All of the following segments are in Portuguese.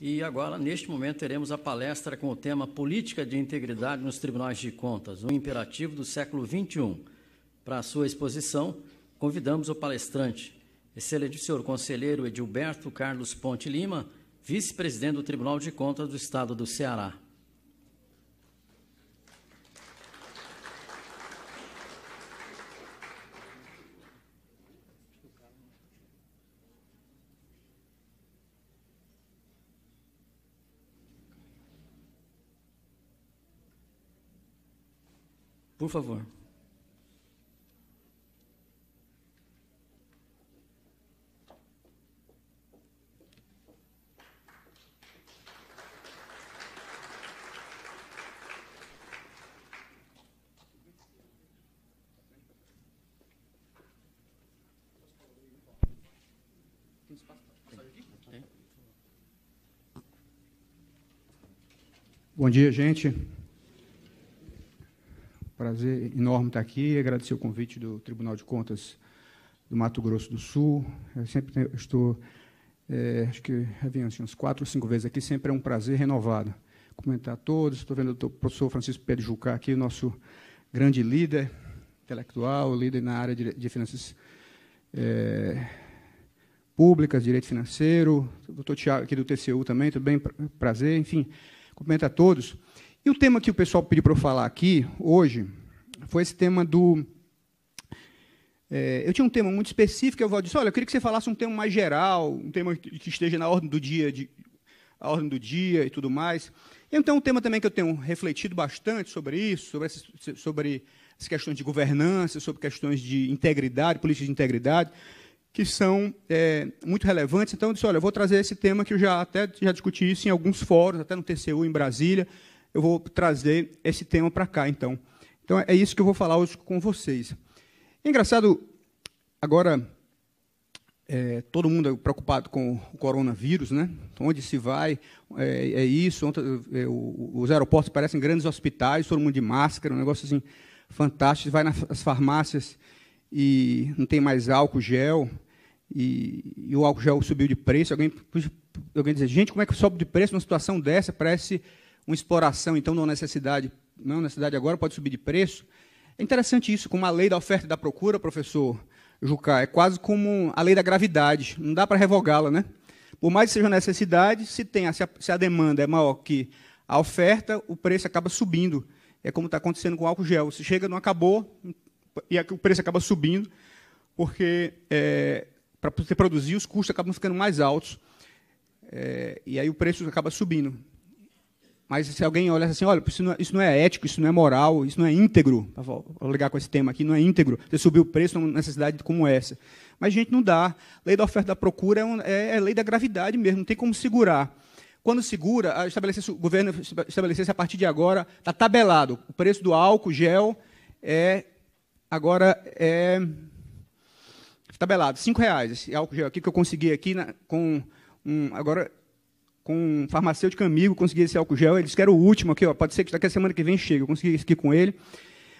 E agora, neste momento, teremos a palestra com o tema Política de Integridade nos Tribunais de Contas, um imperativo do século XXI. Para a sua exposição, convidamos o palestrante, excelente senhor conselheiro Edilberto Carlos Ponte Lima, vice-presidente do Tribunal de Contas do Estado do Ceará. Por favor. Bom dia, gente. Prazer enorme estar aqui e agradecer o convite do Tribunal de Contas do Mato Grosso do Sul. Eu sempre estou, acho que já vim assim, umas 4 ou 5 vezes aqui, sempre é um prazer renovado. Cumprimentar a todos, estou vendo o professor Francisco Pedro Jucá aqui, nosso grande líder intelectual, líder na área de finanças públicas, direito financeiro, o doutor Tiago aqui do TCU também, tudo bem, prazer, enfim, cumprimento a todos. E o tema que o pessoal pediu para eu falar aqui, hoje, foi esse tema do... eu tinha um tema muito específico, eu disse, olha, eu queria que você falasse um tema mais geral, um tema que esteja na ordem do dia, e tudo mais. Então, um tema também que eu tenho refletido bastante sobre isso, sobre as questões de governança, sobre questões de integridade, política de integridade, que são muito relevantes. Então, eu disse, olha, eu vou trazer esse tema que eu já discuti isso em alguns fóruns, até no TCU, em Brasília. Eu vou trazer esse tema para cá, então. Então, é isso que eu vou falar hoje com vocês. É engraçado, agora, todo mundo é preocupado com o coronavírus, né? Onde se vai, isso. Os aeroportos parecem grandes hospitais, todo mundo de máscara, um negócio assim fantástico. Você vai nas farmácias e não tem mais álcool gel, e o álcool gel subiu de preço. Alguém diz, gente, como é que sobe de preço numa situação dessa? Parece uma exploração, então, não necessidade agora, pode subir de preço. É interessante isso, como a lei da oferta e da procura, professor Jucá, é quase como a lei da gravidade, não dá para revogá-la, né? Por mais que seja uma necessidade, se a demanda é maior que a oferta, o preço acaba subindo. É como está acontecendo com o álcool gel. Você chega, não acabou, e o preço acaba subindo, porque para você produzir, os custos acabam ficando mais altos, e aí o preço acaba subindo. Mas se alguém olha assim, olha, isso não é ético, isso não é moral, isso não é íntegro, vou ligar com esse tema aqui, não é íntegro, você subir o preço numa necessidade como essa. Mas, gente, não dá. Lei da oferta e da procura é lei da gravidade mesmo, não tem como segurar. Quando segura, o governo estabelecesse a partir de agora, está tabelado. O preço do álcool gel agora é tabelado, R$5. Esse álcool gel aqui que eu consegui aqui com um farmacêutico amigo, consegui esse álcool gel, ele disse que era o último aqui, pode ser que daqui a semana que vem chegue, eu consegui isso aqui com ele.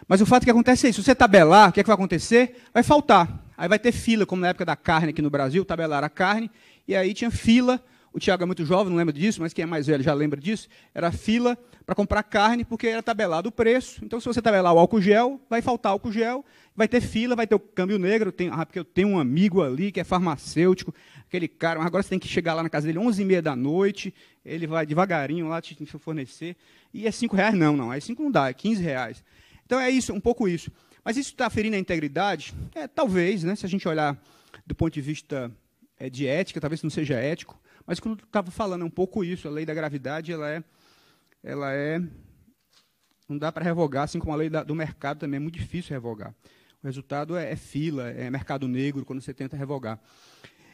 Mas o fato que acontece é isso, se você tabelar, o que vai acontecer? Vai faltar. Aí vai ter fila, como na época da carne aqui no Brasil, tabelaram a carne, e aí tinha fila, o Tiago é muito jovem, não lembra disso, mas quem é mais velho já lembra disso, era fila para comprar carne, porque era tabelado o preço. Então, se você tabelar o álcool gel, vai faltar álcool gel, vai ter fila, vai ter o câmbio negro, porque eu tenho um amigo ali que é farmacêutico, aquele cara, mas agora você tem que chegar lá na casa dele 11h30 da noite, ele vai devagarinho lá te fornecer, e é R$5? Não, aí 5 não dá, é R$15. Então, é isso, um pouco isso. Mas isso está ferindo a integridade? Talvez, né, se a gente olhar do ponto de vista de ética, talvez não seja ético, mas quando eu estava falando, é um pouco isso, a lei da gravidade, não dá para revogar, assim como a lei do mercado também é muito difícil revogar. O resultado é fila, é mercado negro, quando você tenta revogar.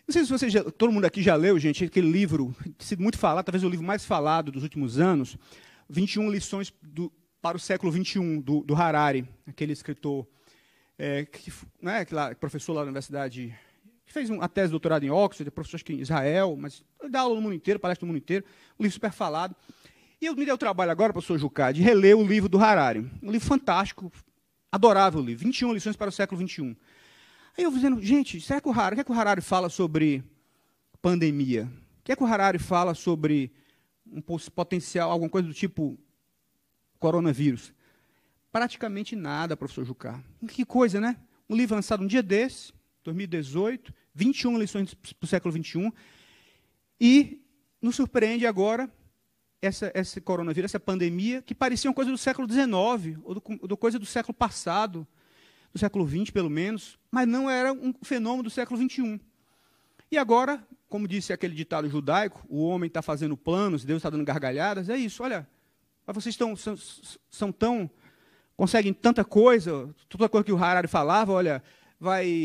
Não sei se todo mundo aqui já leu, gente, aquele livro, sido muito falado, talvez o livro mais falado dos últimos anos, 21 lições para o século XXI, do Harari, aquele escritor, professor lá na universidade, que fez a tese de doutorado em Oxford, professor acho que em Israel, mas dá aula no mundo inteiro, palestra no mundo inteiro, um livro super falado. E eu me dei o trabalho agora, professor Jucá, de reler o livro do Harari. Um livro fantástico, adorável livro, 21 lições para o século XXI. Aí eu dizendo, gente, será que o que é que o Harari fala sobre pandemia? que é que o Harari fala sobre um potencial, alguma coisa do tipo coronavírus? Praticamente nada, professor Jucá. Que coisa, né? Um livro lançado um dia desse, 2018, 21 lições para o século XXI, e nos surpreende agora esse coronavírus, essa pandemia, que parecia uma coisa do século XIX, ou coisa do século passado, do século XX, pelo menos, mas não era um fenômeno do século XXI. E agora, como disse aquele ditado judaico, o homem está fazendo planos, Deus está dando gargalhadas, é isso, olha, mas vocês são tão... conseguem tanta coisa, toda coisa que o Harari falava, olha,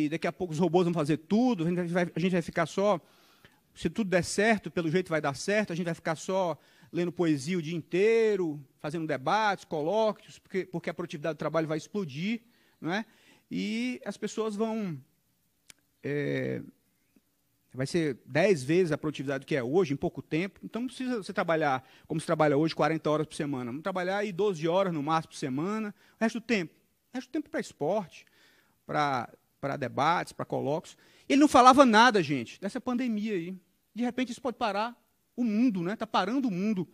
daqui a pouco os robôs vão fazer tudo, a gente vai ficar só, se tudo der certo, pelo jeito vai dar certo, a gente vai ficar só lendo poesia o dia inteiro, fazendo debates, colóquios, porque a produtividade do trabalho vai explodir, não é? E as pessoas vão... vai ser 10 vezes a produtividade que é hoje, em pouco tempo. Então, não precisa você trabalhar como se trabalha hoje, 40 horas por semana. Vamos trabalhar aí 12 horas no máximo por semana. O resto do tempo para esporte, para debates, para colóquios. Ele não falava nada, gente, dessa pandemia aí. De repente, isso pode parar o mundo, né? Está parando o mundo.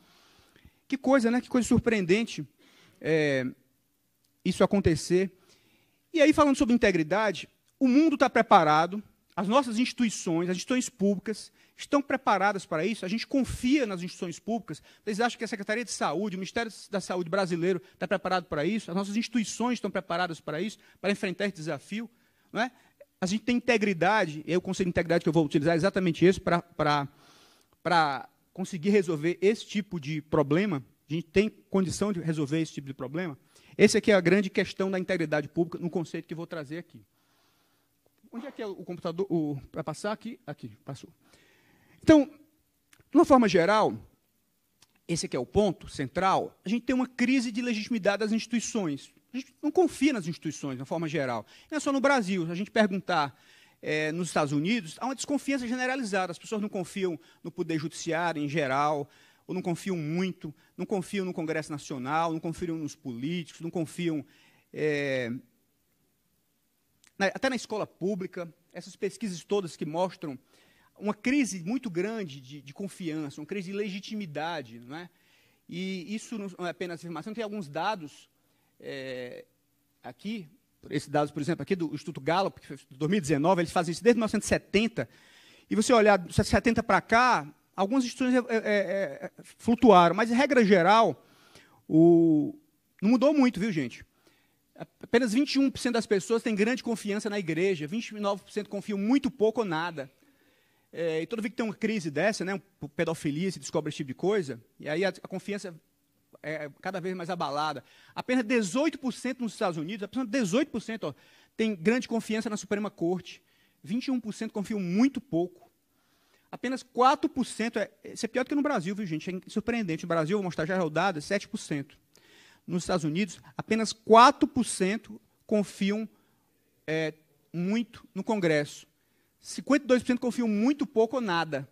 Que coisa, né? Que coisa surpreendente isso acontecer. E aí, falando sobre integridade, o mundo está preparado, as nossas instituições, as instituições públicas, estão preparadas para isso? A gente confia nas instituições públicas? Vocês acham que a Secretaria de Saúde, o Ministério da Saúde brasileiro está preparado para isso? As nossas instituições estão preparadas para isso, para enfrentar esse desafio? Não é? A gente tem integridade, o conceito de integridade que eu vou utilizar é exatamente esse, para conseguir resolver esse tipo de problema. A gente tem condição de resolver esse tipo de problema? Essa aqui é a grande questão da integridade pública, no conceito que eu vou trazer aqui. Onde é que é o computador? Para passar aqui? Aqui, passou. Então, de uma forma geral, esse aqui é o ponto central, a gente tem uma crise de legitimidade das instituições. A gente não confia nas instituições, de uma forma geral. Não é só no Brasil. Se a gente perguntar nos Estados Unidos, há uma desconfiança generalizada. As pessoas não confiam no Poder Judiciário em geral, ou não confiam muito, não confiam no Congresso Nacional, não confiam nos políticos, não confiam... até na escola pública, essas pesquisas todas que mostram uma crise muito grande de confiança, uma crise de legitimidade. Não é? E isso não é apenas afirmação, tem alguns dados aqui, esses dados, por exemplo, aqui do Instituto Gallup, que foi de 2019, eles fazem isso desde 1970, e você olhar de 70 para cá, algumas instituições flutuaram, mas, em regra geral, não mudou muito, viu, gente? Apenas 21% das pessoas têm grande confiança na igreja, 29% confiam muito pouco ou nada. E toda vez que tem uma crise dessa, né, pedofilia, se descobre esse tipo de coisa, e aí a confiança é cada vez mais abalada. Apenas 18% nos Estados Unidos, apenas 18% tem grande confiança na Suprema Corte, 21% confiam muito pouco. Apenas 4%, isso é pior do que no Brasil, viu, gente? É surpreendente. No Brasil, vou mostrar já o dado, é 7%. Nos Estados Unidos, apenas 4% confiam muito no Congresso. 52% confiam muito pouco ou nada.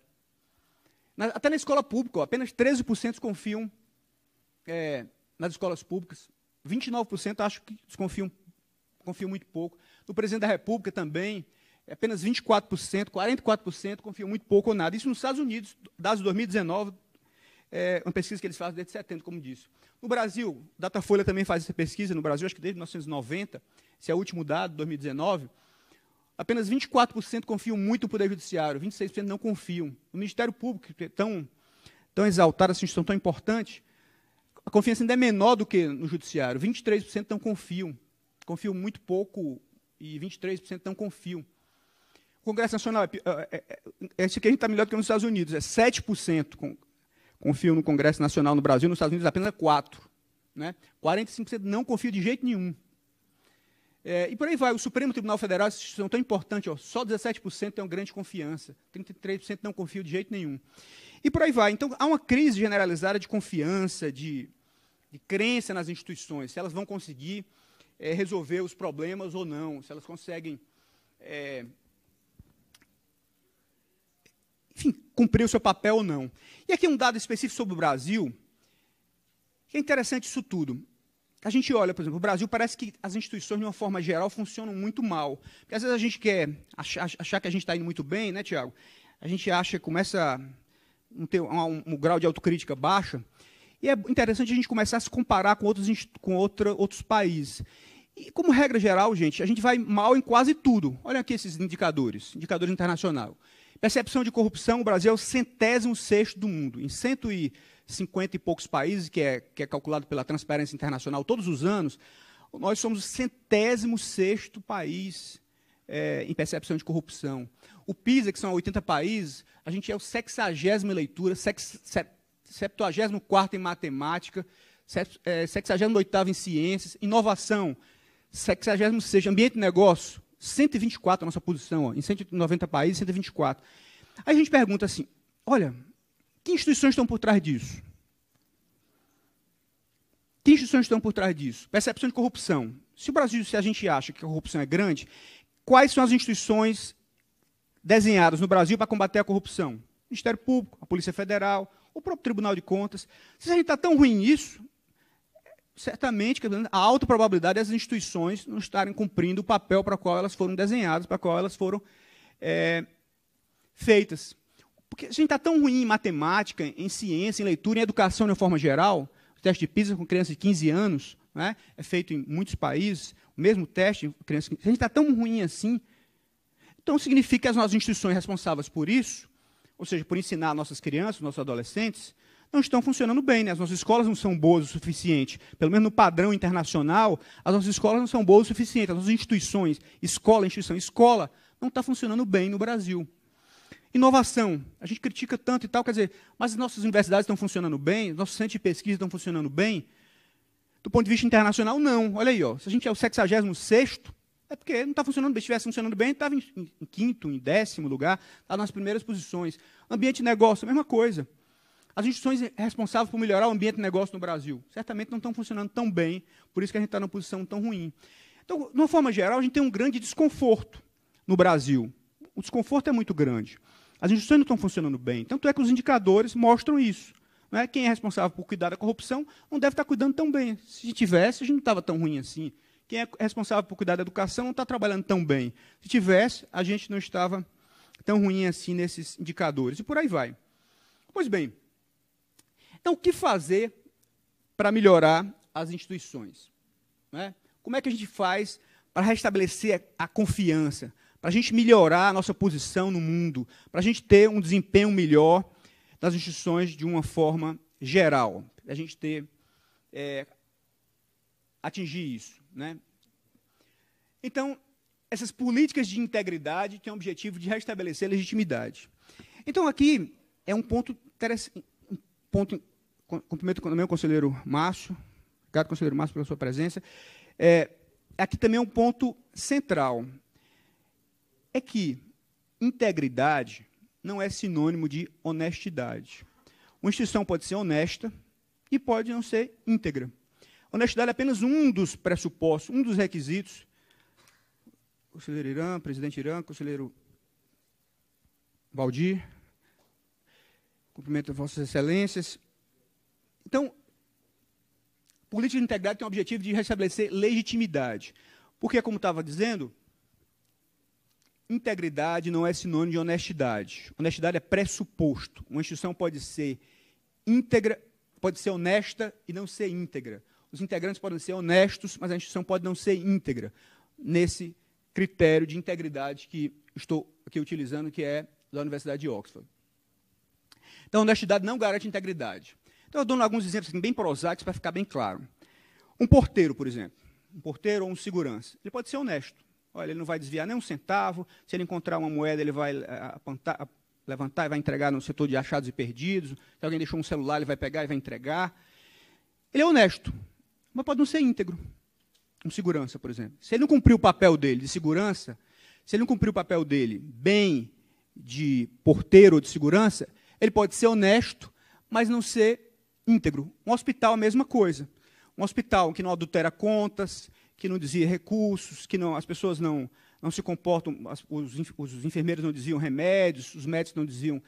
Até na escola pública, apenas 13% confiam nas escolas públicas. 29% acho que confiam muito pouco. No presidente da República também, apenas 24%, 44% confiam muito pouco ou nada. Isso nos Estados Unidos, dados de 2019, uma pesquisa que eles fazem desde setembro, como disse. No Brasil, Datafolha também faz essa pesquisa, no Brasil, acho que desde 1990, esse é o último dado, 2019, apenas 24% confiam muito no Poder Judiciário, 26% não confiam. No Ministério Público, que é tão exaltado, essa instituição tão importante, a confiança ainda é menor do que no Judiciário, 23% não confiam muito pouco e 23% não confiam. O Congresso Nacional, esse aqui a gente está melhor do que nos Estados Unidos, é 7% confiam no Congresso Nacional no Brasil, nos Estados Unidos apenas 4%. Né? 45% não confiam de jeito nenhum. E por aí vai, o Supremo Tribunal Federal, essa instituição tão importante, só 17% tem uma grande confiança, 33% não confiam de jeito nenhum. E por aí vai. Então, há uma crise generalizada de confiança, de crença nas instituições, se elas vão conseguir resolver os problemas ou não, se elas conseguem, enfim, cumprir o seu papel ou não. E aqui um dado específico sobre o Brasil, que é interessante isso tudo. A gente olha, por exemplo, o Brasil parece que as instituições, de uma forma geral, funcionam muito mal. Porque às vezes a gente quer achar que a gente está indo muito bem, né, Tiago? A gente acha, começa um grau de autocrítica baixa, e é interessante a gente começar a se comparar com outros países. E, como regra geral, gente, a gente vai mal em quase tudo. Olha aqui esses indicadores internacionais. Percepção de corrupção, o Brasil é o 106º do mundo. Em 150 e poucos países, que é calculado pela Transparência Internacional todos os anos, nós somos o 106º país em percepção de corrupção. O PISA, que são 80 países, a gente é o 60º em leitura, 74º em matemática, 68º em ciências, inovação, 66º, ambiente e negócio, 124 a nossa posição, ó, em 190 países, 124. Aí a gente pergunta assim, olha, que instituições estão por trás disso? Que instituições estão por trás disso? Percepção de corrupção. Se a gente acha que a corrupção é grande, quais são as instituições desenhadas no Brasil para combater a corrupção? O Ministério Público, a Polícia Federal, o próprio Tribunal de Contas. Se a gente está tão ruim nisso, certamente há alta probabilidade das instituições não estarem cumprindo o papel para o qual elas foram desenhadas, para o qual elas foram feitas. Porque a gente está tão ruim em matemática, em ciência, em leitura, em educação de uma forma geral, o teste de PISA com crianças de 15 anos, né, é feito em muitos países, o mesmo teste, crianças, a gente está tão ruim assim, então significa que as nossas instituições responsáveis por isso, ou seja, por ensinar nossas crianças, nossos adolescentes, não estão funcionando bem, né? As nossas escolas não são boas o suficiente. Pelo menos no padrão internacional, as nossas escolas não são boas o suficiente. As nossas instituições, escola, não está funcionando bem no Brasil. Inovação. A gente critica tanto e tal, quer dizer, mas as nossas universidades estão funcionando bem, os nossos centros de pesquisa estão funcionando bem. Do ponto de vista internacional, não. Olha aí, ó, se a gente é o 66º, é porque não está funcionando bem. Se estivesse funcionando bem, estava em 5º, em 10º lugar, estava nas primeiras posições. Ambiente de negócio, a mesma coisa. As instituições responsáveis por melhorar o ambiente de negócio no Brasil certamente não estão funcionando tão bem, por isso que a gente está numa posição tão ruim. Então, de uma forma geral, a gente tem um grande desconforto no Brasil. O desconforto é muito grande. As instituições não estão funcionando bem. Tanto é que os indicadores mostram isso. Não é? Quem é responsável por cuidar da corrupção não deve estar cuidando tão bem. Se tivesse, a gente não estava tão ruim assim. Quem é responsável por cuidar da educação não está trabalhando tão bem. Se tivesse, a gente não estava tão ruim assim nesses indicadores. E por aí vai. Pois bem, então, o que fazer para melhorar as instituições? Né? Como é que a gente faz para restabelecer a confiança, para a gente melhorar a nossa posição no mundo, para a gente ter um desempenho melhor das instituições de uma forma geral, para a gente atingir isso? Né? Então, essas políticas de integridade têm o objetivo de restabelecer a legitimidade. Então, aqui é um ponto interessante. Cumprimento o meu conselheiro Márcio. Obrigado, conselheiro Márcio, pela sua presença. Aqui também é um ponto central. É que integridade não é sinônimo de honestidade. Uma instituição pode ser honesta e pode não ser íntegra. Honestidade é apenas um dos pressupostos, um dos requisitos. Conselheiro Irã, presidente Irã, conselheiro Valdir, cumprimento a vossas excelências. Então, política de integridade tem o objetivo de restabelecer legitimidade. Porque, como estava dizendo, integridade não é sinônimo de honestidade. Honestidade é pressuposto. Uma instituição pode ser íntegra, pode ser honesta e não ser íntegra. Os integrantes podem ser honestos, mas a instituição pode não ser íntegra, nesse critério de integridade que estou aqui utilizando, que é da Universidade de Oxford. Então, honestidade não garante integridade. Então, eu dou alguns exemplos assim, bem prosaicos para ficar bem claro. Um porteiro, por exemplo, um porteiro ou um segurança, ele pode ser honesto. Olha, ele não vai desviar nem um centavo, se ele encontrar uma moeda, ele vai levantar e vai entregar no setor de achados e perdidos, se alguém deixou um celular, ele vai pegar e vai entregar. Ele é honesto, mas pode não ser íntegro. Um segurança, por exemplo. Se ele não cumprir o papel dele de segurança, se ele não cumprir o papel dele bem de porteiro ou de segurança, ele pode ser honesto, mas não ser íntegro. Um hospital, a mesma coisa. Um hospital que não adultera contas, que não desvia recursos, que não, as pessoas não se comportam, os enfermeiros não desviam remédios, os médicos não desviam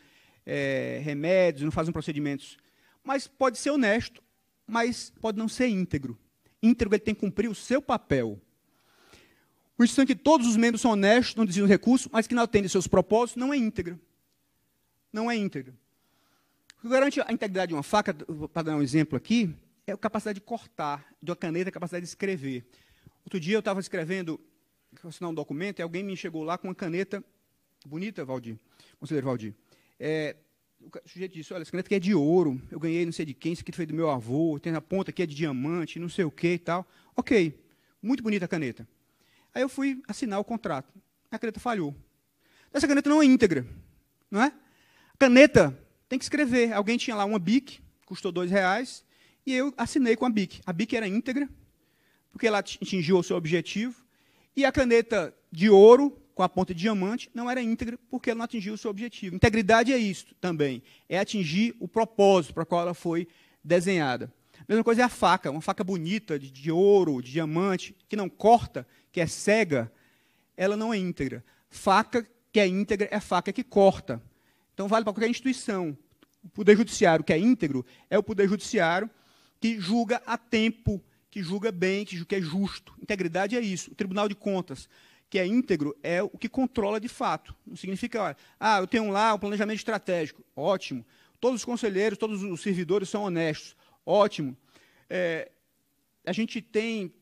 remédios, não fazem procedimentos. Mas pode ser honesto, mas pode não ser íntegro. Íntegro, ele tem que cumprir o seu papel. O instante que todos os membros são honestos, não desviam recursos, mas que não atendem seus propósitos, não é íntegra. Não é íntegra. O que garante a integridade de uma faca, para dar um exemplo aqui, é a capacidade de cortar, de uma caneta, a capacidade de escrever. Outro dia eu estava escrevendo, assinar um documento, e alguém me chegou lá com uma caneta bonita, Valdir, conselheiro Valdir. O sujeito disse, olha, essa caneta aqui é de ouro, eu ganhei não sei de quem, isso aqui foi do meu avô, tem na ponta aqui é de diamante, não sei o que e tal. Ok, muito bonita a caneta. Aí eu fui assinar o contrato. A caneta falhou. Essa caneta não é íntegra, não é? A caneta tem que escrever. Alguém tinha lá uma Bic, custou R$2, e eu assinei com a Bic. A Bic era íntegra, porque ela atingiu o seu objetivo, e a caneta de ouro, com a ponta de diamante, não era íntegra, porque ela não atingiu o seu objetivo. Integridade é isso também, é atingir o propósito para o qual ela foi desenhada. A mesma coisa é a faca, uma faca bonita, de ouro, de diamante, que não corta, que é cega, ela não é íntegra. Faca que é íntegra é a faca que corta. Então, vale para qualquer instituição. O Poder Judiciário que é íntegro é o Poder Judiciário que julga a tempo, que julga bem, que é justo. Integridade é isso. O Tribunal de Contas, que é íntegro, é o que controla de fato. Não significa, olha, eu tenho lá o planejamento estratégico. Ótimo. Todos os conselheiros, todos os servidores são honestos. Ótimo. A gente tem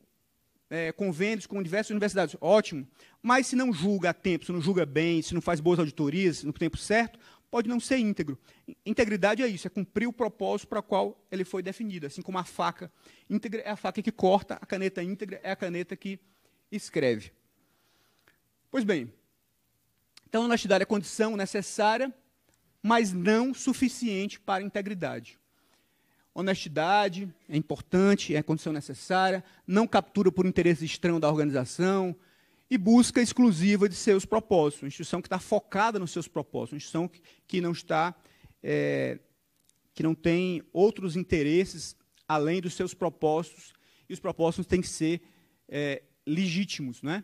convênios com diversas universidades. Ótimo. Mas se não julga a tempo, se não julga bem, se não faz boas auditorias no tempo certo, pode não ser íntegro. Integridade é isso, é cumprir o propósito para o qual ele foi definido. Assim como a faca íntegra é a faca que corta, a caneta íntegra é a caneta que escreve. Pois bem, então a honestidade é a condição necessária, mas não suficiente para a integridade. Honestidade é importante, é a condição necessária, não captura por interesse estranho da organização e busca exclusiva de seus propósitos. Uma instituição que está focada nos seus propósitos, uma instituição que não está, que não tem outros interesses além dos seus propósitos, e os propósitos têm que ser legítimos, né?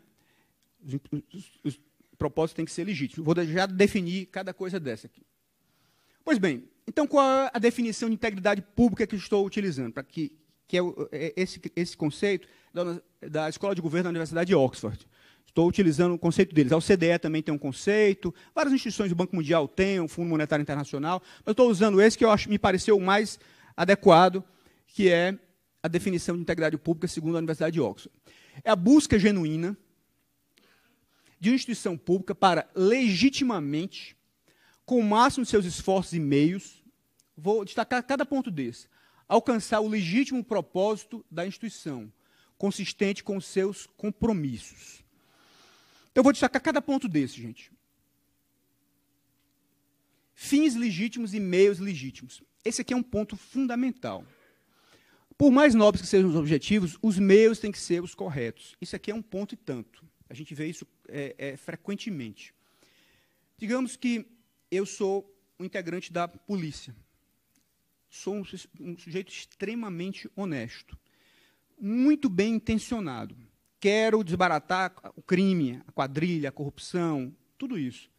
Os propósitos têm que ser legítimos. Vou já definir cada coisa dessa aqui. Pois bem, então qual é a definição de integridade pública que estou utilizando? Para que é esse conceito da Escola de Governo da Universidade de Oxford. Estou utilizando o conceito deles. A OCDE também tem um conceito, várias instituições do Banco Mundial têm, o Fundo Monetário Internacional, mas estou usando esse que me pareceu o mais adequado, que é a definição de integridade pública segundo a Universidade de Oxford. É a busca genuína de uma instituição pública para legitimamente, com o máximo de seus esforços e meios, vou destacar cada ponto desse, alcançar o legítimo propósito da instituição, consistente com os seus compromissos. Então, eu vou destacar cada ponto desse, gente. Fins legítimos e meios legítimos. Esse aqui é um ponto fundamental. Por mais nobres que sejam os objetivos, os meios têm que ser os corretos. Isso aqui é um ponto e tanto. A gente vê isso frequentemente. Digamos que eu sou um integrante da polícia. Sou um sujeito extremamente honesto, muito bem intencionado. Quero desbaratar o crime, a quadrilha, a corrupção, tudo isso.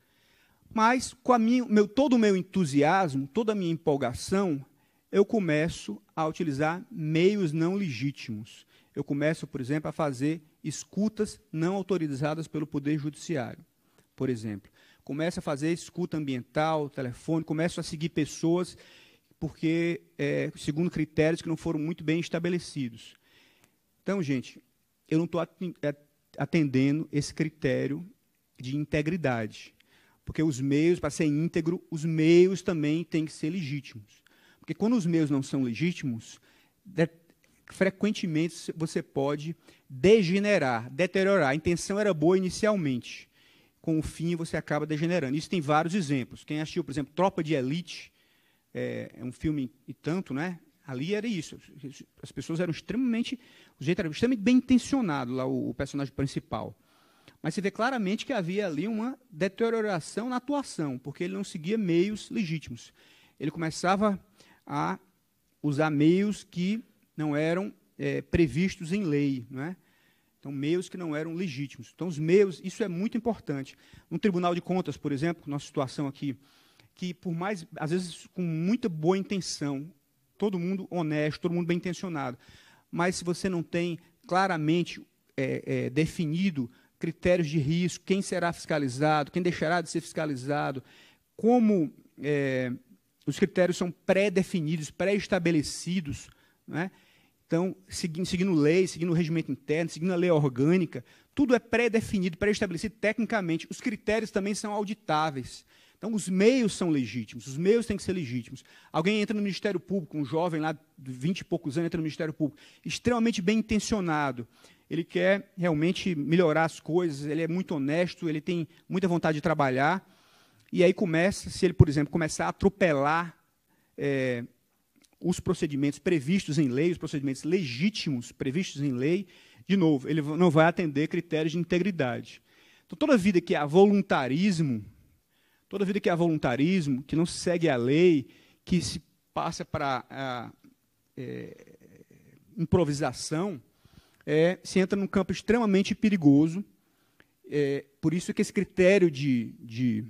Mas, com todo o meu entusiasmo, toda a minha empolgação, eu começo a utilizar meios não legítimos. Eu começo, por exemplo, a fazer escutas não autorizadas pelo Poder Judiciário, por exemplo. Começo a fazer escuta ambiental, telefone, começo a seguir pessoas porque, segundo critérios que não foram muito bem estabelecidos. Então, gente, eu não estou atendendo esse critério de integridade, porque os meios, para ser íntegro, os meios também têm que ser legítimos. Porque quando os meios não são legítimos, frequentemente você pode degenerar, deteriorar. A intenção era boa inicialmente, com o fim você acaba degenerando. Isso tem vários exemplos. Quem assistiu, por exemplo, Tropa de Elite, é um filme e tanto, né? Ali era isso. As pessoas eram extremamente, o jeito era extremamente bem intencionado, lá o personagem principal. Mas você vê claramente que havia ali uma deterioração na atuação, porque ele não seguia meios legítimos. Ele começava a usar meios que não eram previstos em lei, não é? Então, meios que não eram legítimos. Então, os meios, isso é muito importante. No Tribunal de Contas, por exemplo, nossa situação aqui, que por mais, às vezes, com muita boa intenção, todo mundo honesto, todo mundo bem intencionado, mas se você não tem claramente definido critérios de risco, quem será fiscalizado, quem deixará de ser fiscalizado, como os critérios são pré-definidos, pré-estabelecidos, né? Então, seguindo lei, seguindo o regimento interno, seguindo a lei orgânica, tudo é pré-definido, pré-estabelecido tecnicamente. Os critérios também são auditáveis. Então, os meios são legítimos, os meios têm que ser legítimos. Alguém entra no Ministério Público, um jovem lá de 20 e poucos anos entra no Ministério Público, extremamente bem intencionado, ele quer realmente melhorar as coisas, ele é muito honesto, ele tem muita vontade de trabalhar, e aí começa, se ele, por exemplo, começar a atropelar os procedimentos previstos em lei, os procedimentos legítimos previstos em lei, de novo, ele não vai atender critérios de integridade. Então, toda vida que há voluntarismo, que não se segue a lei, que se passa para a improvisação, se entra num campo extremamente perigoso. Por isso que esse critério de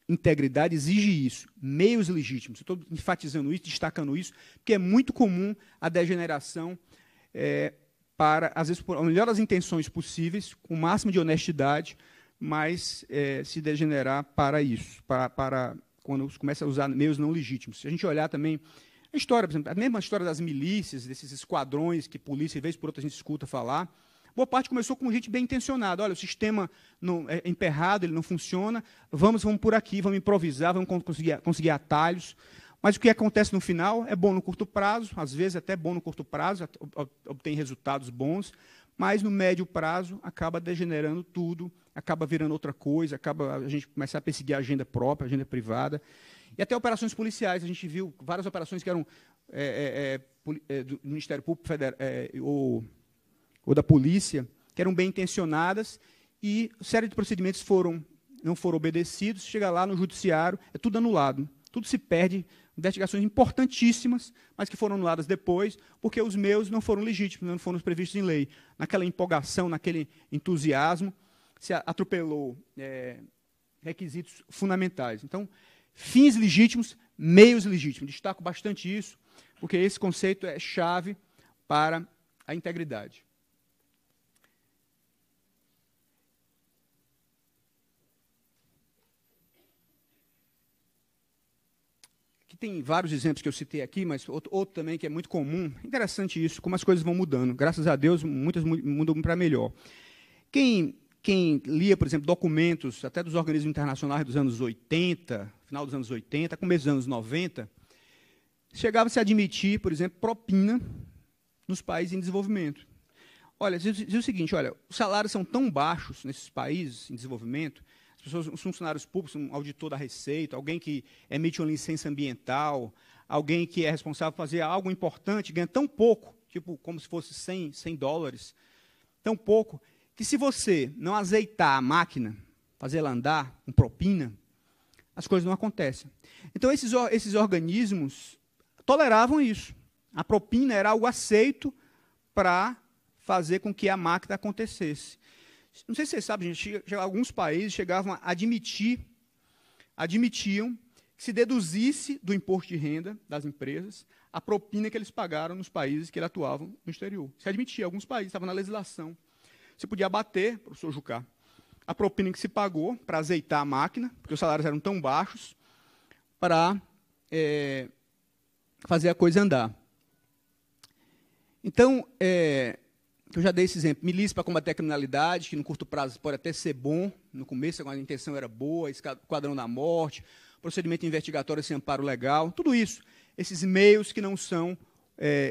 integridade exige isso, meios legítimos. Estou enfatizando isso, destacando isso, porque é muito comum a degeneração para, às vezes, por a melhor das intenções possíveis, com o máximo de honestidade, mas se degenerar para isso, para quando começa a usar meios não legítimos. Se a gente olhar também a história, por exemplo, a mesma história das milícias, desses esquadrões que polícia, de vez por outra, a gente escuta falar, boa parte começou com gente bem intencionada. Olha, o sistema não, é emperrado, ele não funciona, vamos por aqui, vamos improvisar, vamos conseguir atalhos. Mas o que acontece no final é bom no curto prazo, às vezes até bom no curto prazo, obtém resultados bons, mas no médio prazo acaba degenerando tudo, acaba virando outra coisa, acaba a gente começar a perseguir a agenda própria, a agenda privada. E até operações policiais, a gente viu várias operações que eram do Ministério Público Federal ou da polícia, que eram bem intencionadas, e série de procedimentos não foram obedecidos, chega lá no judiciário, é tudo anulado, tudo se perde, investigações importantíssimas, mas que foram anuladas depois, porque os meios não foram legítimos, não foram previstos em lei. Naquela empolgação, naquele entusiasmo, se atropelou requisitos fundamentais. Então, fins legítimos, meios legítimos. Destaco bastante isso, porque esse conceito é chave para a integridade. Aqui tem vários exemplos que eu citei aqui, mas outro também que é muito comum. Interessante isso, como as coisas vão mudando. Graças a Deus, muitas mudam para melhor. Quem lia, por exemplo, documentos até dos organismos internacionais dos anos 80, final dos anos 80, começo dos anos 90, chegava-se a admitir, por exemplo, propina nos países em desenvolvimento. Olha, diz o seguinte, olha, os salários são tão baixos nesses países em desenvolvimento, as pessoas, os funcionários públicos, um auditor da Receita, alguém que emite uma licença ambiental, alguém que é responsável por fazer algo importante, ganha tão pouco, tipo como se fosse $100, tão pouco, que se você não azeitar a máquina, fazer ela andar com propina, as coisas não acontecem. Então, esses organismos toleravam isso. A propina era algo aceito para fazer com que a máquina acontecesse. Não sei se vocês sabem, gente, alguns países chegavam a admitiam que se deduzisse do imposto de renda das empresas a propina que eles pagaram nos países que eles atuavam no exterior. Se admitia, alguns países, estavam na legislação. Você podia abater, professor Jucá, a propina que se pagou para azeitar a máquina, porque os salários eram tão baixos, para fazer a coisa andar. Então, eu já dei esse exemplo, milícia para combater a criminalidade, que no curto prazo pode até ser bom, no começo a intenção era boa, esquadrão da morte, procedimento investigatório sem amparo legal, tudo isso, esses meios que não são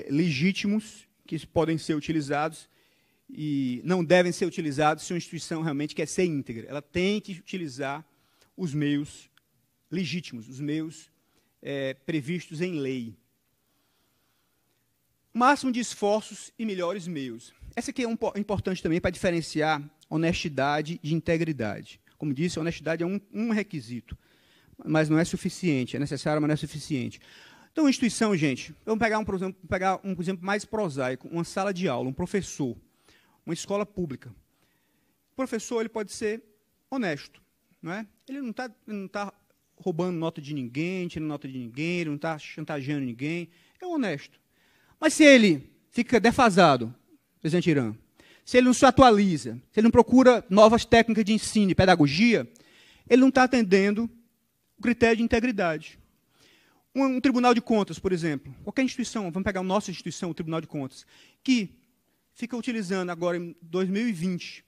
legítimos, que podem ser utilizados, e não devem ser utilizados se uma instituição realmente quer ser íntegra. Ela tem que utilizar os meios legítimos, os meios previstos em lei. Máximo de esforços e melhores meios. Essa aqui é importante também para diferenciar honestidade de integridade. Como disse, a honestidade é um requisito, mas não é suficiente. É necessário, mas não é suficiente. Então, uma instituição, gente, vamos pegar um exemplo mais prosaico, uma sala de aula, um professor, uma escola pública. O professor ele pode ser honesto, não é? Ele não está roubando nota de ninguém, tirando nota de ninguém, ele não está chantageando ninguém, é honesto. Mas se ele fica defasado, presidente Irã, se ele não se atualiza, se ele não procura novas técnicas de ensino e pedagogia, ele não está atendendo o critério de integridade. Um Tribunal de Contas, por exemplo, qualquer instituição, vamos pegar a nossa instituição, o Tribunal de Contas, que fica utilizando agora, em 2020,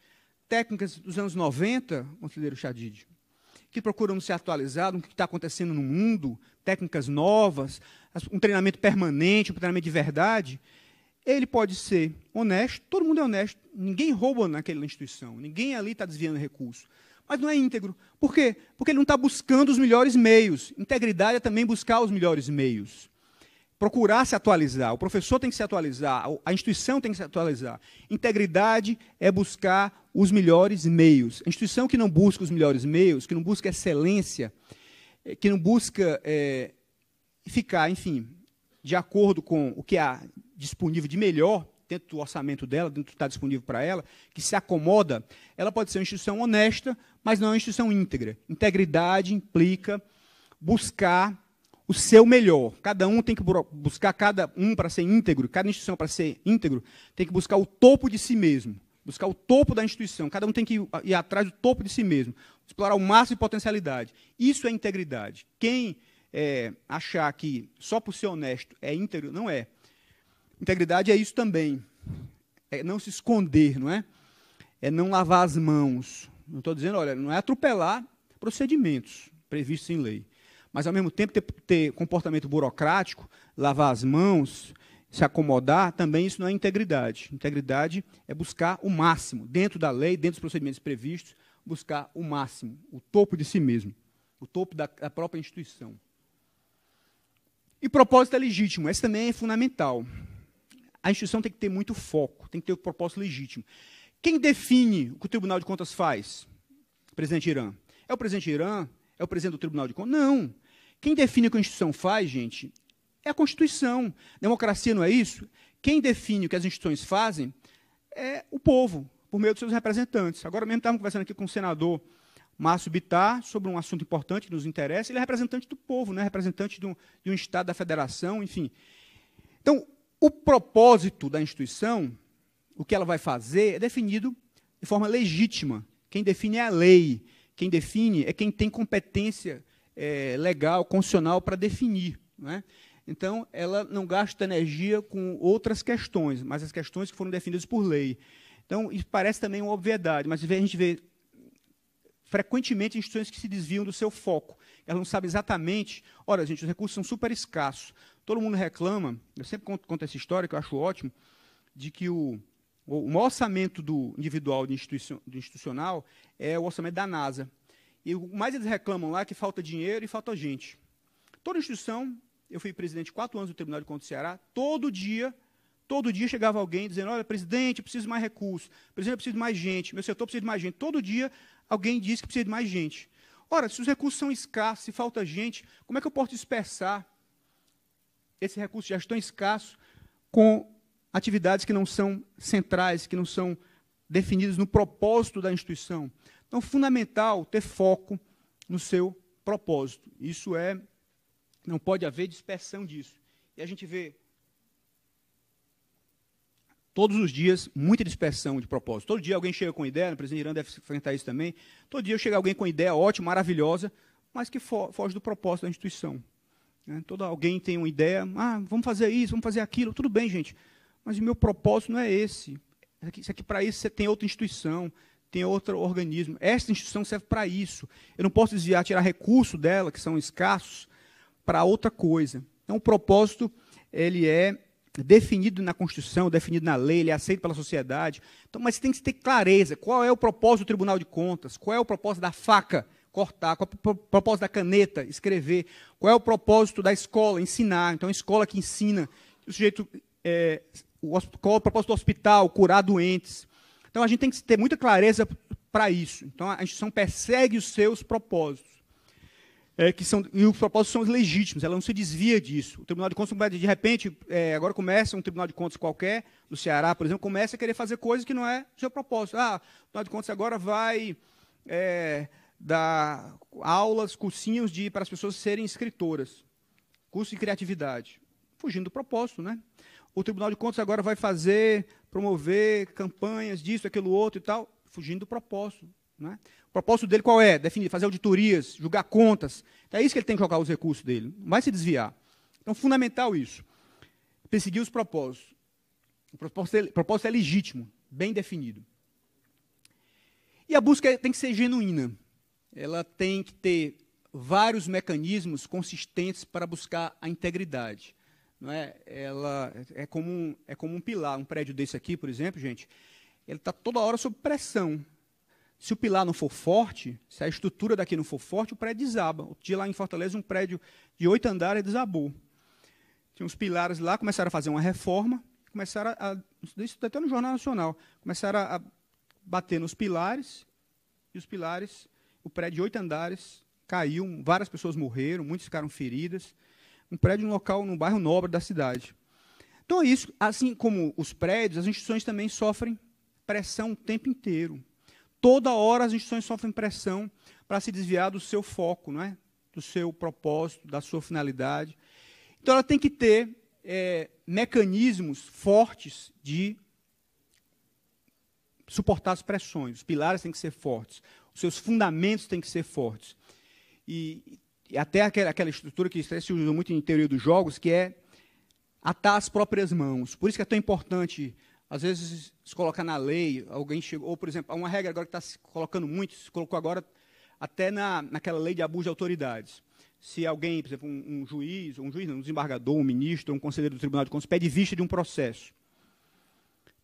técnicas dos anos 90, conselheiro Chadid, que procuram se atualizar no que está acontecendo no mundo, técnicas novas, um treinamento permanente, um treinamento de verdade, ele pode ser honesto, todo mundo é honesto, ninguém rouba naquela instituição, ninguém ali está desviando recurso, mas não é íntegro. Por quê? Porque ele não está buscando os melhores meios. Integridade é também buscar os melhores meios. Procurar se atualizar, o professor tem que se atualizar, a instituição tem que se atualizar. Integridade é buscar os melhores meios. A instituição que não busca os melhores meios, que não busca excelência, que não busca ficar, enfim, de acordo com o que há disponível de melhor dentro do orçamento dela, dentro do que está disponível para ela, que se acomoda, ela pode ser uma instituição honesta, mas não é uma instituição íntegra. Integridade implica buscar o seu melhor. Cada um tem que buscar, cada um para ser íntegro, cada instituição para ser íntegro, tem que buscar o topo de si mesmo, buscar o topo da instituição. Cada um tem que ir atrás do topo de si mesmo, explorar o máximo de potencialidade. Isso é integridade. Quem achar que só por ser honesto é íntegro, não é. Integridade é isso também. É não se esconder, não é? É não lavar as mãos. Não estou dizendo, olha, não é atropelar procedimentos previstos em lei. Mas, ao mesmo tempo, ter comportamento burocrático, lavar as mãos, se acomodar, também isso não é integridade. Integridade é buscar o máximo, dentro da lei, dentro dos procedimentos previstos, buscar o máximo, o topo de si mesmo, o topo da própria instituição. E propósito é legítimo, esse também é fundamental. A instituição tem que ter muito foco, tem que ter o propósito legítimo. Quem define o que o Tribunal de Contas faz? O presidente Irã. É o presidente Irã? É o presidente do Tribunal de Contas? Não. Quem define o que a instituição faz, gente, é a Constituição. Democracia não é isso? Quem define o que as instituições fazem é o povo, por meio dos seus representantes. Agora mesmo estávamos conversando aqui com o senador Márcio Bittar sobre um assunto importante que nos interessa. Ele é representante do povo, né? Representante de um Estado da Federação, enfim. Então, o propósito da instituição, o que ela vai fazer, é definido de forma legítima. Quem define é a lei. Quem define é quem tem competência legal, constitucional para definir. Não é? Então, ela não gasta energia com outras questões, mas as questões que foram definidas por lei. Então, isso parece também uma obviedade, mas a gente vê frequentemente instituições que se desviam do seu foco. Elas não sabem exatamente... Ora, gente, os recursos são super escassos. Todo mundo reclama, eu sempre conto essa história, que eu acho ótimo, de que o maior orçamento do individual do institucional é o orçamento da NASA. E o mais eles reclamam lá é que falta dinheiro e falta gente. Toda instituição, eu fui presidente 4 anos do Tribunal de Contas do Ceará, todo dia chegava alguém dizendo, olha, presidente, eu preciso de mais recursos, presidente, eu preciso de mais gente, meu setor precisa de mais gente. Todo dia alguém diz que precisa de mais gente. Ora, se os recursos são escassos, se falta gente, como é que eu posso dispersar esse recurso já tão escasso com atividades que não são centrais, que não são definidas no propósito da instituição? Então, é fundamental ter foco no seu propósito. Isso não pode haver dispersão disso. E a gente vê todos os dias muita dispersão de propósito. Todo dia alguém chega com ideia, o presidente Irã deve enfrentar isso também. Todo dia chega alguém com ideia ótima, maravilhosa, mas que foge do propósito da instituição. Todo alguém tem uma ideia, vamos fazer isso, vamos fazer aquilo, tudo bem, gente, mas o meu propósito não é esse. Isso aqui para isso você tem outra instituição, tem outro organismo. Esta instituição serve para isso. Eu não posso desviar, tirar recurso dela, que são escassos, para outra coisa. Então, o propósito ele é definido na Constituição, definido na lei, ele é aceito pela sociedade. Então, mas tem que ter clareza. Qual é o propósito do Tribunal de Contas? Qual é o propósito da faca? Cortar. Qual é o propósito da caneta? Escrever. Qual é o propósito da escola? Ensinar. Então, a escola que ensina, o sujeito, qual é o propósito do hospital? Curar doentes. Então, a gente tem que ter muita clareza para isso. Então, a instituição persegue os seus propósitos. E os propósitos são legítimos, ela não se desvia disso. O Tribunal de Contas, de repente, agora começa um Tribunal de Contas qualquer, do Ceará, por exemplo, começa a querer fazer coisas que não é o seu propósito. O Tribunal de Contas agora vai dar aulas, cursinhos para as pessoas serem escritoras, curso de criatividade, fugindo do propósito, né? O Tribunal de Contas agora vai promover campanhas disso, aquilo outro e tal, fugindo do propósito. Né? O propósito dele qual é? Definir, fazer auditorias, julgar contas. Então, é isso que ele tem que jogar os recursos dele. Não vai se desviar. Então, fundamental isso. Perseguir os propósitos. O propósito é legítimo, bem definido. E a busca tem que ser genuína. Ela tem que ter vários mecanismos consistentes para buscar a integridade. Não é? Ela é como um pilar. Um prédio desse aqui, por exemplo, gente, ele está toda hora sob pressão. Se o pilar não for forte, se a estrutura daqui não for forte, o prédio desaba. Outro dia lá em Fortaleza, um prédio de 8 andares desabou. Tinha uns pilares lá, começaram a fazer uma reforma, começaram isso até no Jornal Nacional, começaram a bater nos pilares, e os pilares, o prédio de 8 andares caiu, várias pessoas morreram, muitas ficaram feridas. Um prédio num bairro nobre da cidade. Então é isso. Assim como os prédios, as instituições também sofrem pressão o tempo inteiro. Toda hora as instituições sofrem pressão para se desviar do seu foco, não é? Do seu propósito, da sua finalidade. Então ela tem que ter mecanismos fortes de suportar as pressões. Os pilares têm que ser fortes. Os seus fundamentos têm que ser fortes. E até aquela estrutura que se usa muito em teoria dos jogos, que é atar as próprias mãos. Por isso que é tão importante, às vezes, se colocar na lei, alguém chegou, ou, por exemplo, uma regra agora que está se colocando muito, se colocou agora até naquela lei de abuso de autoridades. Se alguém, por exemplo, um juiz, um desembargador, um ministro, um conselheiro do Tribunal de Contas, pede vista de um processo.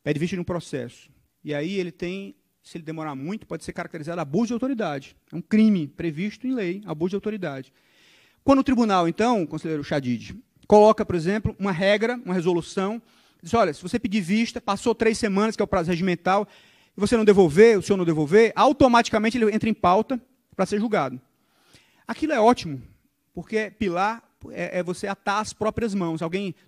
Pede vista de um processo. E aí ele tem, se ele demorar muito, pode ser caracterizado abuso de autoridade. É um crime previsto em lei, abuso de autoridade. Quando o tribunal, então, conselheiro Chadid, coloca, por exemplo, uma regra, uma resolução, diz, olha, se você pedir vista, passou 3 semanas, que é o prazo regimental, e você não devolver, o senhor não devolver, automaticamente ele entra em pauta para ser julgado. Aquilo é ótimo, porque pilar é você atar as próprias mãos.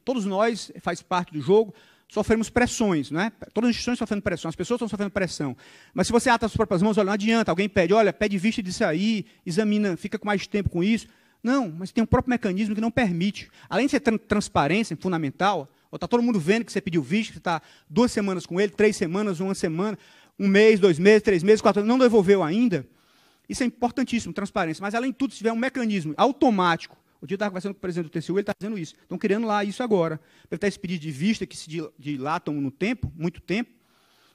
Todos nós, faz parte do jogo, sofremos pressões, não é? Todas as instituições sofrendo pressão, as pessoas estão sofrendo pressão. Mas se você ata as próprias mãos, olha, não adianta, alguém pede, olha, pede vista disso aí, examina, fica com mais tempo com isso. Não, mas tem um próprio mecanismo que não permite. Além de ser transparência fundamental, está todo mundo vendo que você pediu vista, que você está 2 semanas com ele, 3 semanas, 1 semana, 1 mês, 2 meses, 3 meses, 4 meses, não devolveu ainda. Isso é importantíssimo, transparência. Mas, além de tudo, se tiver um mecanismo automático, o dia eu estava conversando com o presidente do TCU, ele está fazendo isso. Estão criando lá isso agora. Para evitar esse pedido de vista que se dilatam no tempo, muito tempo,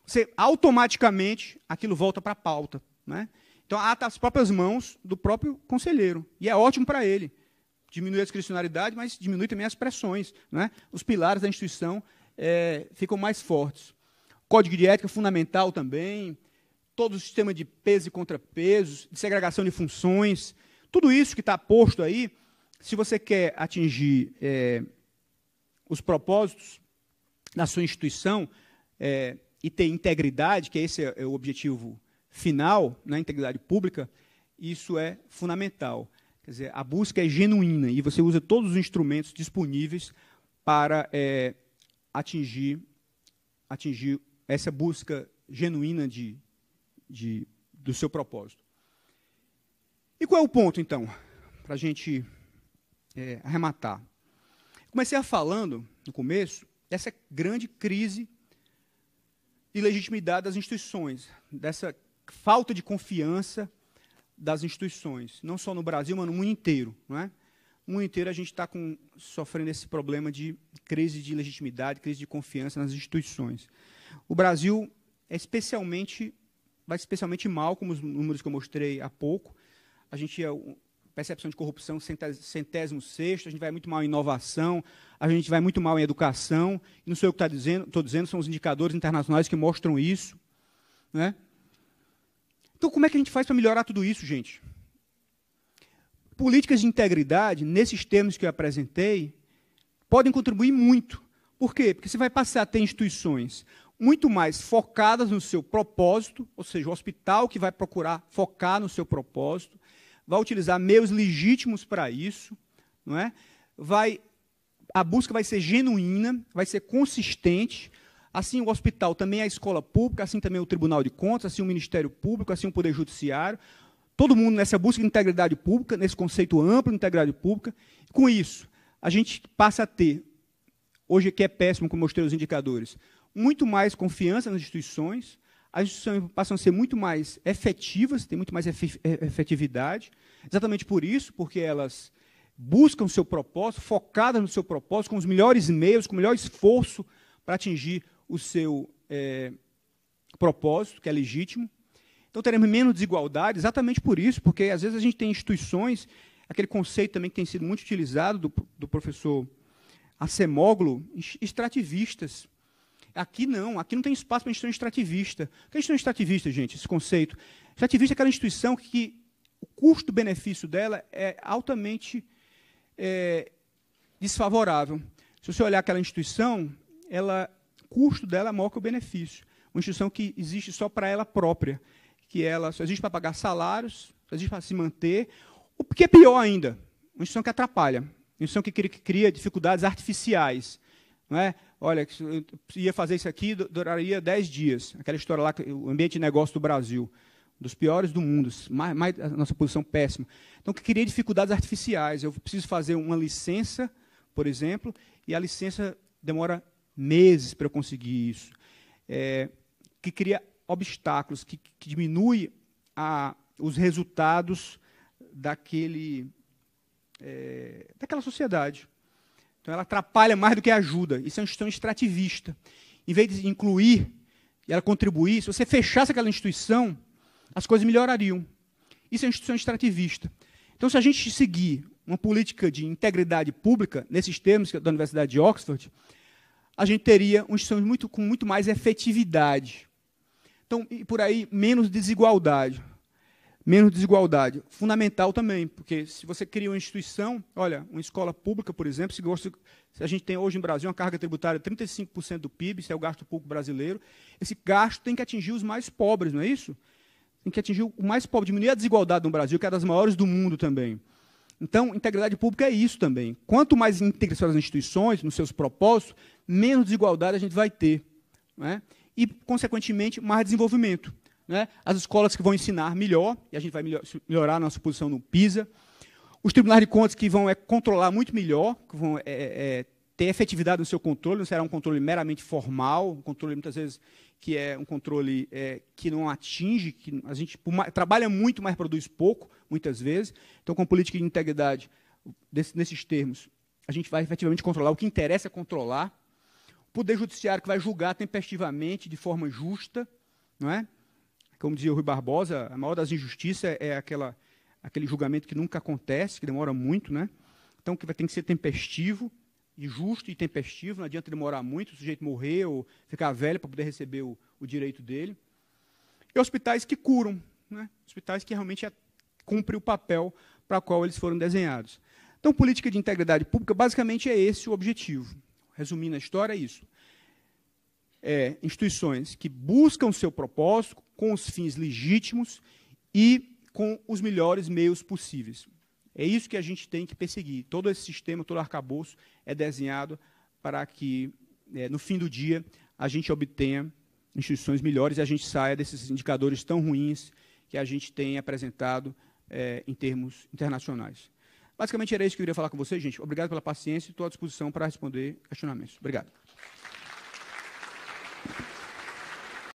você automaticamente, aquilo volta para a pauta. Né? Então, ata as próprias mãos do próprio conselheiro. E é ótimo para ele. Diminui a discricionariedade, mas diminui também as pressões. Né? Os pilares da instituição ficam mais fortes. Código de ética fundamental também. Todo o sistema de pesos e contrapesos, de segregação de funções. Tudo isso que está posto aí, se você quer atingir os propósitos da sua instituição e ter integridade, que esse é o objetivo final, na integridade pública, isso é fundamental. Quer dizer, a busca é genuína e você usa todos os instrumentos disponíveis para atingir essa busca genuína do seu propósito. E qual é o ponto, então, para a gente arrematar? Comecei falando, no começo, dessa grande crise de legitimidade das instituições, dessa falta de confiança das instituições, não só no Brasil, mas no mundo inteiro. Não é? No mundo inteiro a gente está sofrendo esse problema de crise de legitimidade, crise de confiança nas instituições. O Brasil vai especialmente mal, como os números que eu mostrei há pouco. A gente percepção de corrupção 106º, a gente vai muito mal em inovação, a gente vai muito mal em educação, e não sou eu que estou dizendo, são os indicadores internacionais que mostram isso. Né? Então, como é que a gente faz para melhorar tudo isso, gente? Políticas de integridade, nesses termos que eu apresentei, podem contribuir muito. Por quê? Porque você vai passar a ter instituições muito mais focadas no seu propósito, ou seja, o hospital que vai procurar focar no seu propósito, vai utilizar meios legítimos para isso, não é? A busca vai ser genuína, vai ser consistente, assim o hospital também é a escola pública, assim também o Tribunal de Contas, assim o Ministério Público, assim o Poder Judiciário, todo mundo nessa busca de integridade pública, nesse conceito amplo de integridade pública. Com isso, a gente passa a ter, hoje que é péssimo, como mostrei os indicadores, muito mais confiança nas instituições, as instituições passam a ser muito mais efetivas, têm muito mais efetividade, exatamente por isso, porque elas buscam o seu propósito, focadas no seu propósito, com os melhores meios, com o melhor esforço para atingir o seu propósito, que é legítimo. Então, teremos menos desigualdade, exatamente por isso, porque, às vezes, a gente tem instituições, aquele conceito também que tem sido muito utilizado do professor Acemoglu, extrativistas. Aqui não tem espaço para instituição extrativista. O que é instituição extrativista, gente, esse conceito? Extrativista é aquela instituição que o custo-benefício dela é altamente desfavorável. Se você olhar aquela instituição, o custo dela é maior que o benefício. Uma instituição que existe só para ela própria, que ela só existe para pagar salários, só existe para se manter, o que é pior ainda, uma instituição que atrapalha, uma instituição que cria dificuldades artificiais. Não é? Olha, eu ia fazer isso aqui, duraria 10 dias. Aquela história lá, o ambiente de negócio do Brasil, dos piores do mundo, a nossa posição péssima. Então, que cria dificuldades artificiais. Eu preciso fazer uma licença, por exemplo, e a licença demora meses para eu conseguir isso. Que cria obstáculos, que diminui os resultados daquela sociedade. Então, ela atrapalha mais do que ajuda. Isso é uma instituição extrativista. Em vez de incluir e ela contribuir, se você fechasse aquela instituição, as coisas melhorariam. Isso é uma instituição extrativista. Então, se a gente seguir uma política de integridade pública, nesses termos da Universidade de Oxford, a gente teria uma instituição com muito mais efetividade. Então, e por aí, menos desigualdade. Menos desigualdade. Fundamental também, porque se você cria uma instituição, olha, uma escola pública, por exemplo, se a gente tem hoje no Brasil uma carga tributária de 35% do PIB, isso é o gasto público brasileiro, esse gasto tem que atingir os mais pobres, não é isso? Tem que atingir o mais pobre, diminuir a desigualdade no Brasil, que é das maiores do mundo também. Então, integridade pública é isso também. Quanto mais íntegras são as instituições, nos seus propósitos, menos desigualdade a gente vai ter. Não é? E, consequentemente, mais desenvolvimento. Né? As escolas que vão ensinar melhor, e a gente vai melhorar a nossa posição no PISA. Os tribunais de contas que vão controlar muito melhor, que vão ter efetividade no seu controle, não será um controle meramente formal, um controle, muitas vezes, que é um controle que não atinge, que a gente trabalha muito, mas produz pouco, muitas vezes. Então, com política de integridade, nesses termos, a gente vai efetivamente controlar. O que interessa é controlar. O Poder Judiciário que vai julgar tempestivamente, de forma justa, não é? Como dizia o Rui Barbosa, a maior das injustiças é aquele julgamento que nunca acontece, que demora muito, né? Então, que tem que ser tempestivo, e justo e tempestivo, não adianta demorar muito, o sujeito morrer ou ficar velho para poder receber o direito dele. E hospitais que curam, né? Hospitais que realmente cumprem o papel para o qual eles foram desenhados. Então, política de integridade pública, basicamente, é esse o objetivo. Resumindo a história, é isso. Instituições que buscam o seu propósito com os fins legítimos e com os melhores meios possíveis. É isso que a gente tem que perseguir. Todo esse sistema, todo arcabouço é desenhado para que, no fim do dia, a gente obtenha instituições melhores e a gente saia desses indicadores tão ruins que a gente tem apresentado em termos internacionais. Basicamente, era isso que eu queria falar com vocês, gente. Obrigado pela paciência e estou à disposição para responder questionamentos. Obrigado.